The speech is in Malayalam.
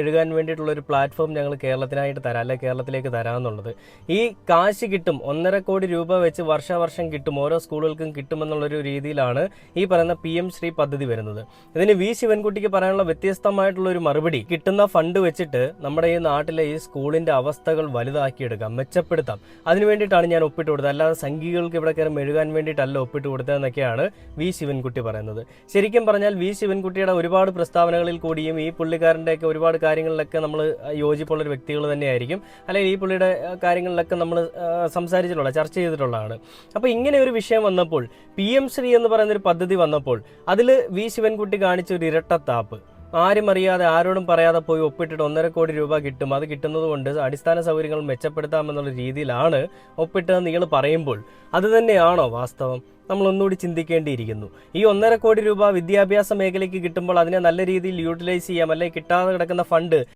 എഴുകാൻ വേണ്ടിയിട്ടുള്ള ഒരു പ്ലാറ്റ്ഫോം ഞങ്ങൾ കേരളത്തിനായിട്ട് തരാം, അല്ലെ കേരളത്തിലേക്ക് തരാമെന്നുള്ളത്. ഈ കാശ് കിട്ടും, 1.5 കോടി രൂപ വെച്ച് വർഷാവർഷം കിട്ടും, ഓരോ സ്കൂളുകൾക്കും കിട്ടുമെന്നുള്ളൊരു രീതിയിലാണ് ഈ പറയുന്ന PM ശ്രീ പദ്ധതി വരുന്നത്. ഇതിന് വി ശിവൻകുട്ടിക്ക് പറയാനുള്ള വ്യത്യസ്തമായിട്ടുള്ള ഒരു മറുപടി, കിട്ടുന്ന ഫണ്ട് വെച്ചിട്ട് നമ്മുടെ ഈ നാട്ടിലെ ഈ സ്കൂളിന്റെ അവസ്ഥകൾ വലുതാക്കിയെടുക്കാം, മെച്ചപ്പെടുത്താം, അതിനു വേണ്ടിയിട്ടാണ് ഞാൻ ഒപ്പിട്ട് കൊടുത്തത്, അല്ലാതെ സംഘികൾക്ക് ഇവിടെ കയറി മെഴുകാൻ വേണ്ടിയിട്ടല്ല ഒപ്പിട്ട് കൊടുത്തതെന്നൊക്കെയാണ് വി ശിവൻകുട്ടി പറയുന്നത്. ശരിക്കും പറഞ്ഞാൽ വി ശിവൻകുട്ടിയുടെ ഒരുപാട് പ്രസ്താവനകളിൽ കൂടിയും ഈ പുള്ളിക്കാരൻ്റെയൊക്കെ ഒരുപാട് കാര്യങ്ങളിലൊക്കെ നമ്മൾ യോജിപ്പുള്ളൊരു വ്യക്തികൾ തന്നെയായിരിക്കും, അല്ലെങ്കിൽ ഈ പുള്ളിയുടെ കാര്യങ്ങളിലൊക്കെ നമ്മൾ സംസാരിച്ചിട്ടുള്ള, ചർച്ച ചെയ്തിട്ടുള്ളതാണ്. അപ്പോൾ ഇങ്ങനെ ഒരു വിഷയം വന്നപ്പോൾ, PM ശ്രീ എന്ന് പറയുന്നൊരു പദ്ധതി വന്നപ്പോൾ അതിൽ വി ശിവൻകുട്ടി കാണിച്ച ഒരു ഇരട്ടത്താപ്പ്, ആരും അറിയാതെ ആരോടും പറയാതെ പോയി ഒപ്പിട്ടിട്ട് 1.5 കോടി രൂപ കിട്ടും, അത് കിട്ടുന്നത് കൊണ്ട് അടിസ്ഥാന സൗകര്യങ്ങൾ മെച്ചപ്പെടുത്താമെന്നുള്ള രീതിയിലാണ് ഒപ്പിട്ടതെന്ന് നിങ്ങൾ പറയുമ്പോൾ അത് തന്നെയാണോ വാസ്തവം? നമ്മൾ ഒന്നുകൂടി ചിന്തിക്കേണ്ടിയിരിക്കുന്നു. ഈ 1.5 കോടി രൂപ വിദ്യാഭ്യാസ മേഖലയ്ക്ക് കിട്ടുമ്പോൾ അതിനെ നല്ല രീതിയിൽ യൂട്ടിലൈസ് ചെയ്യാം, അല്ലെങ്കിൽ കിട്ടാതെ കിടക്കുന്ന ഫണ്ട്